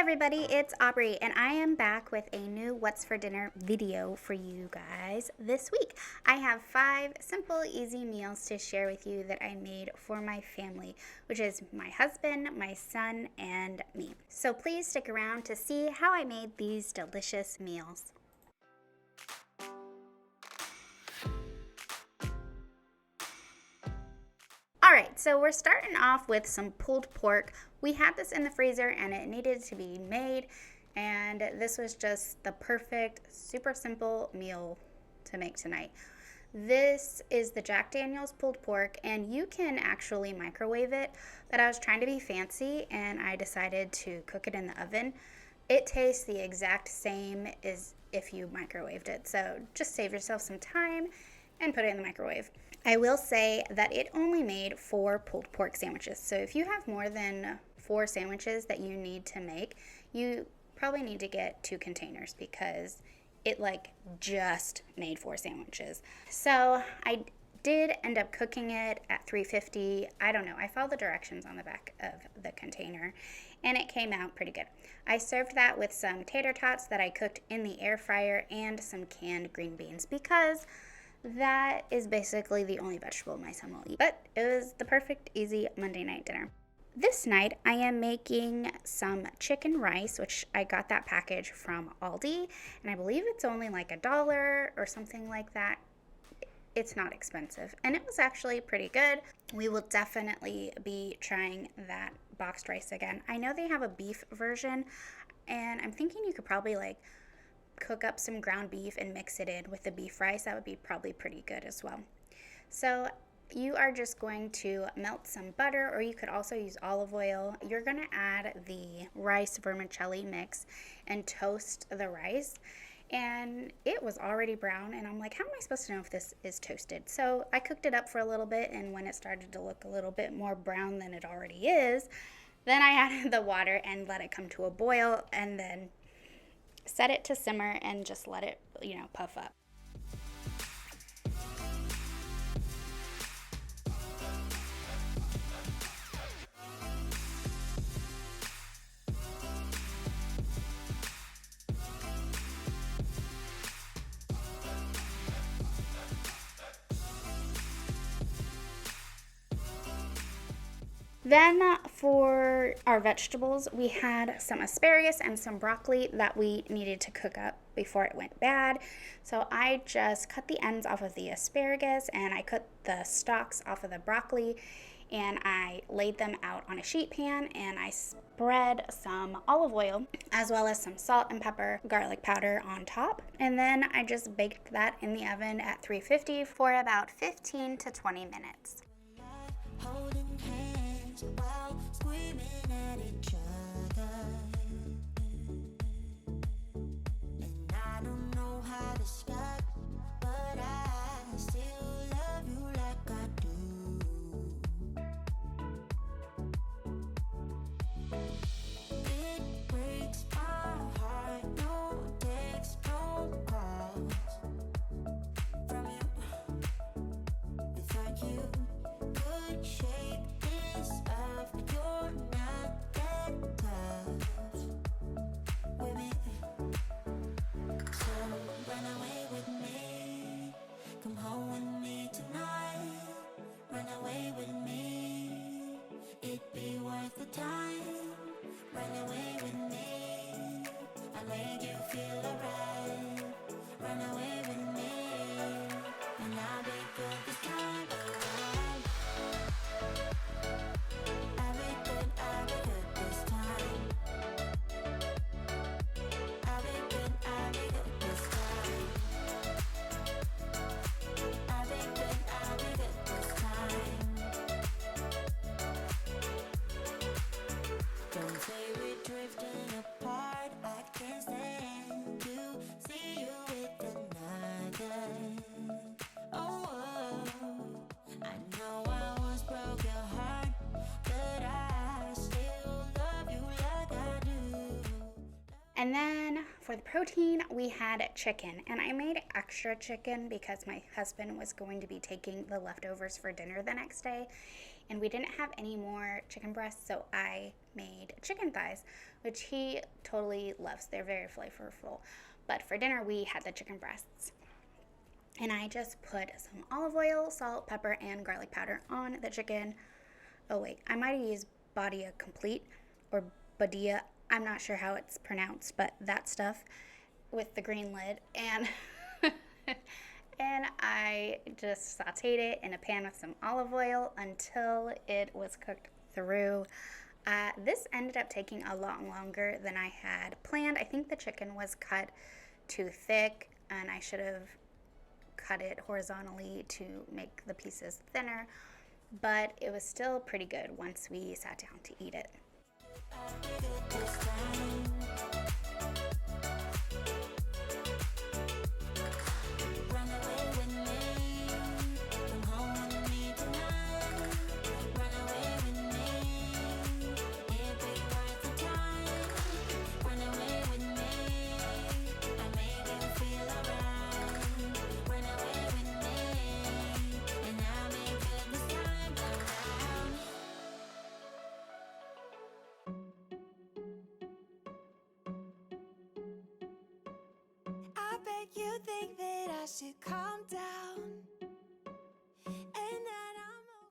everybody, it's Aubree, and I am back with a new What's for Dinner video for you guys this week. I have 5 simple, easy meals to share with you that I made for my family, which is my husband, my son, and me. So please stick around to see how I made these delicious meals. Alright, so we're starting off with some pulled pork. We had this in the freezer and it needed to be made, and this was just the perfect, super simple meal to make tonight. This is the Jack Daniel's pulled pork, and you can actually microwave it, but I was trying to be fancy and I decided to cook it in the oven. It tastes the exact same as if you microwaved it, so just save yourself some time and put it in the microwave. I will say that it only made 4 pulled pork sandwiches. So if you have more than 4 sandwiches that you need to make, you probably need to get 2 containers because it just made 4 sandwiches. So I did end up cooking it at 350. I don't know. I followed the directions on the back of the container and it came out pretty good. I served that with some tater tots that I cooked in the air fryer and some canned green beans because that is basically the only vegetable my son will eat. But it was the perfect, easy Monday night dinner. This night, I am making some chicken rice, which I got that package from Aldi, and I believe it's only like $1 or something like that. It's not expensive, and it was actually pretty good. We will definitely be trying that boxed rice again. I know they have a beef version, and I'm thinking you could probably cook up some ground beef and mix it in with the beef rice. That would be probably pretty good as well. So you are just going to melt some butter, or you could also use olive oil. You're going to add the rice vermicelli mix and toast the rice. And it was already brown, and I'm like, how am I supposed to know if this is toasted? So I cooked it up for a little bit, and when it started to look a little bit more brown than it already is, then I added the water and let it come to a boil, and then set it to simmer and just let it, puff up. Then for our vegetables, we had some asparagus and some broccoli that we needed to cook up before it went bad. So I just cut the ends off of the asparagus and I cut the stalks off of the broccoli, and I laid them out on a sheet pan, and I spread some olive oil as well as some salt and pepper, garlic powder on top. And then I just baked that in the oven at 350 for about 15 to 20 minutes. While screaming at each other, and I don't know how to stop, but I still love you like I do. It breaks my heart, no text, no calls from you. Without you could shape this up. You're not that tough with me, so run away with me. Come home with me tonight. Run away with me. It'd be worth the time. Run away with me. I made you feel alright. Run away with me, and I'll be good this time around. I'll be good this time. I'll be good this time. I'll be good this time. Don't say we're drifting apart. I can't stand to see you with another. Oh, I know I once broke your heart, but I still love you like I do. And then for the protein, we had chicken, and I made extra chicken because my husband was going to be taking the leftovers for dinner the next day, and we didn't have any more chicken breasts, so I made chicken thighs, which he totally loves. They're very flavorful. But for dinner, we had the chicken breasts. And I just put some olive oil, salt, pepper, and garlic powder on the chicken. Oh wait, I might have used Badia Complete or Badia. I'm not sure how it's pronounced, but that stuff with the green lid. And and I just sauteed it in a pan with some olive oil until it was cooked through. This ended up taking a lot longer than I had planned. I think the chicken was cut too thick, and I should have cut it horizontally to make the pieces thinner, but it was still pretty good once we sat down to eat it. I bet you think that I should calm down, and that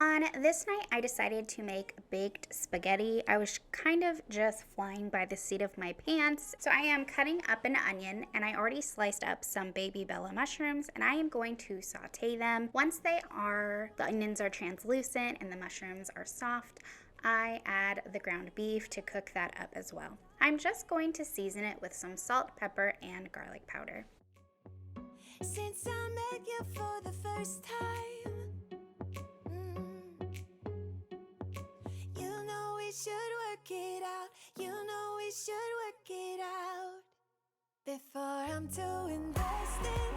On this night, I decided to make baked spaghetti. I was kind of just flying by the seat of my pants. So I am cutting up an onion, and I already sliced up some baby bella mushrooms, and I am going to saute them. Once the onions are translucent and the mushrooms are soft, I add the ground beef to cook that up as well. I'm just going to season it with some salt, pepper, and garlic powder. since I met you for the first time, you know we should work it out. You know we should work it out. Before I'm too invested,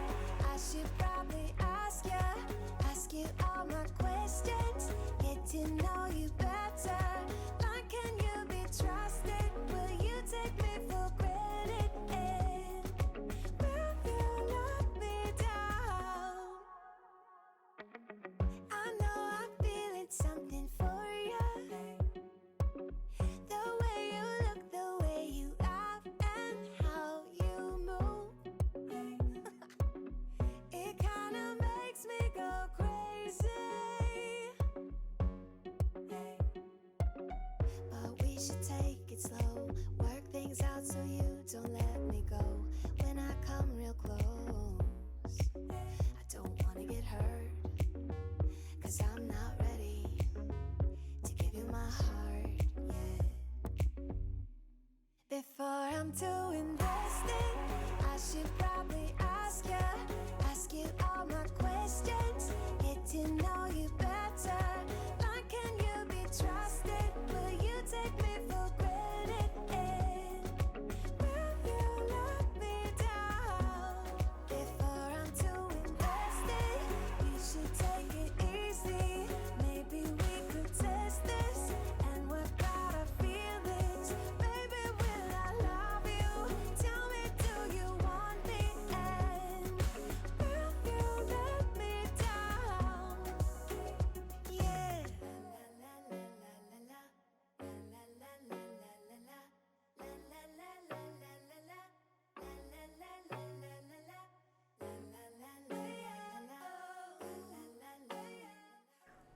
I should probably ask you all my questions, get to know you better. Like, can you be trusted? Will you take me for granted? And will you let me down? I know I'm feeling something for you. The way you look, the way you laugh, and how you move. It kinda makes me go crazy. But we should take it slow, work things out so you don't let me go. When I come real close, I don't wanna get hurt, 'cause I'm not ready to give you my heart yet. Before I'm too invested, I should probably ask you all my questions, get to know you better. Like, can you be trusted? Will you take me for granted? And will you let me down? Before I'm too invested, you should take it easy. Maybe we could test this and work out our feelings. Baby, will I love you? Tell me, do you want me? And will you let me down? Yeah. La la la la la la la la la la la la la la la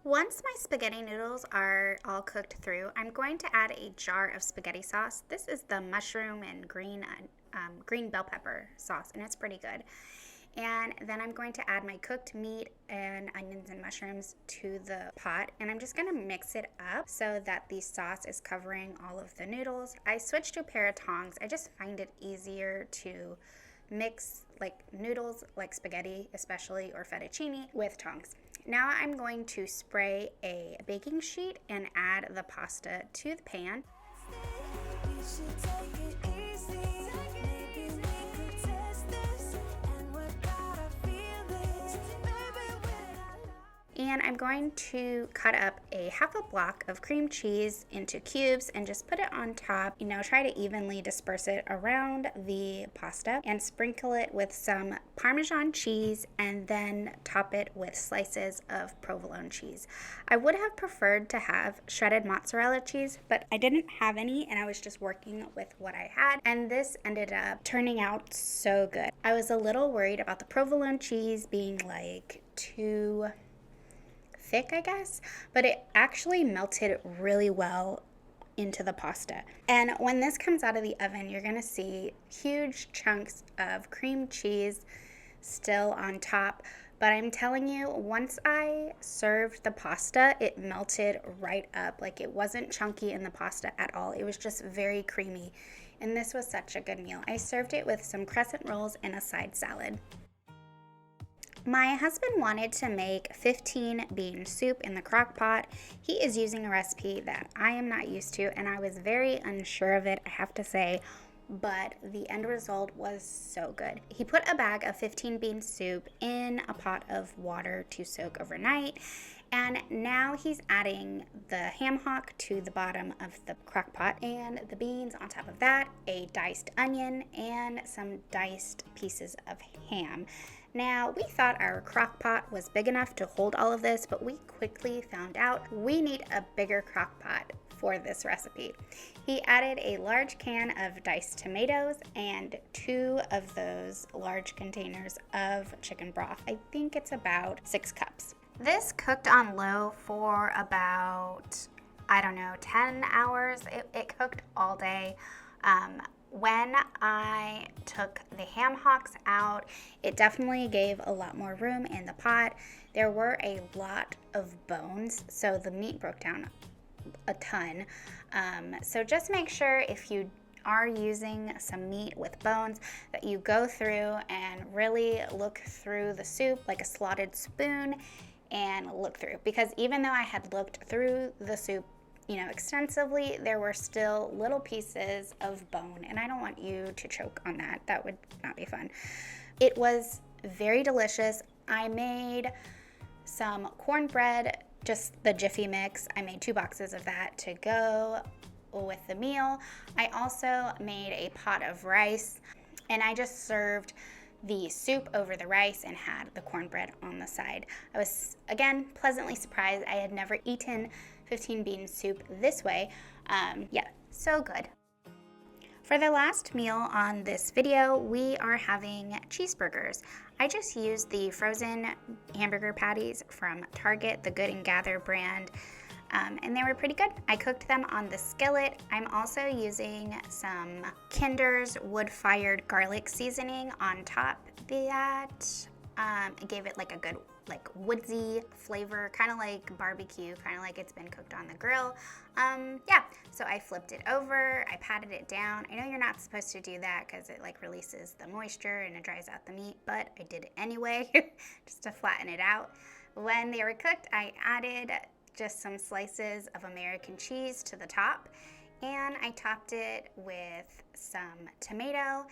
Once my spaghetti noodles are all cooked through, I'm going to add a jar of spaghetti sauce. This is the mushroom and green bell pepper sauce, and it's pretty good. And then I'm going to add my cooked meat and onions and mushrooms to the pot, and I'm just going to mix it up so that the sauce is covering all of the noodles. I switched to a pair of tongs. I just find it easier to mix like noodles, like spaghetti especially, or fettuccine with tongs. Now I'm going to spray a baking sheet and add the pasta to the pan. You should take it easy. Maybe we could test this and work out our feelings. Baby, when I love And I'm going to cut up a half a block of cream cheese into cubes and just put it on top. Try to evenly disperse it around the pasta and sprinkle it with some Parmesan cheese and then top it with slices of provolone cheese. I would have preferred to have shredded mozzarella cheese, but I didn't have any and I was just working with what I had, and this ended up turning out so good. I was a little worried about the provolone cheese being like too thick, I guess, but it actually melted really well into the pasta. And when this comes out of the oven, you're gonna see huge chunks of cream cheese still on top. But I'm telling you, once I served the pasta, it melted right up. Like, it wasn't chunky in the pasta at all. It was just very creamy. And this was such a good meal. I served it with some crescent rolls and a side salad. My husband wanted to make 15 bean soup in the crock pot. He is using a recipe that I am not used to, and I was very unsure of it, I have to say, but the end result was so good. He put a bag of 15 bean soup in a pot of water to soak overnight, and now he's adding the ham hock to the bottom of the crock pot and the beans on top of that, a diced onion, and some diced pieces of ham. Now, we thought our crock pot was big enough to hold all of this, but we quickly found out we need a bigger crock pot for this recipe. He added a large can of diced tomatoes and 2 of those large containers of chicken broth. I think it's about 6 cups. This cooked on low for about, 10 hours. It cooked all day. When I took the ham hocks out, it definitely gave a lot more room in the pot. There were a lot of bones, so the meat broke down a ton. So just make sure if you are using some meat with bones that you go through and really look through the soup like a slotted spoon and look through. Because even though I had looked through the soup extensively, there were still little pieces of bone, and I don't want you to choke on that. That would not be fun. It was very delicious. I made some cornbread, just the Jiffy mix. I made 2 boxes of that to go with the meal. I also made a pot of rice, and I just served the soup over the rice and had the cornbread on the side. I was, again, pleasantly surprised. I had never eaten 15 bean soup this way. So good. For the last meal on this video, we are having cheeseburgers. I just used the frozen hamburger patties from Target, the Good and Gather brand, and they were pretty good. I cooked them on the skillet. I'm also using some Kinder's wood-fired garlic seasoning on top of that. It gave it like a good woodsy flavor, kind of like barbecue, kind of like it's been cooked on the grill. So I flipped it over, I patted it down. I know you're not supposed to do that because it releases the moisture and it dries out the meat, but I did it anyway just to flatten it out. When they were cooked, I added just some slices of American cheese to the top, and I topped it with some tomato.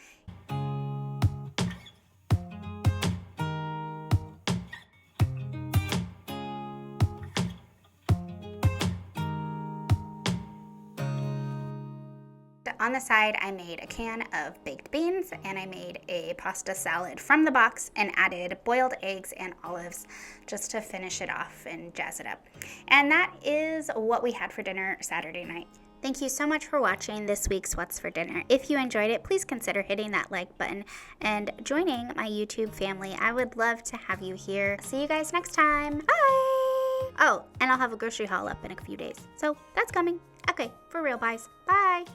On the side, I made a can of baked beans, and I made a pasta salad from the box and added boiled eggs and olives just to finish it off and jazz it up. And that is what we had for dinner Saturday night. Thank you so much for watching this week's What's for Dinner. If you enjoyed it, please consider hitting that like button and joining my YouTube family. I would love to have you here. See you guys next time. Bye! Oh, and I'll have a grocery haul up in a few days. So that's coming. Okay, for real, guys. Bye!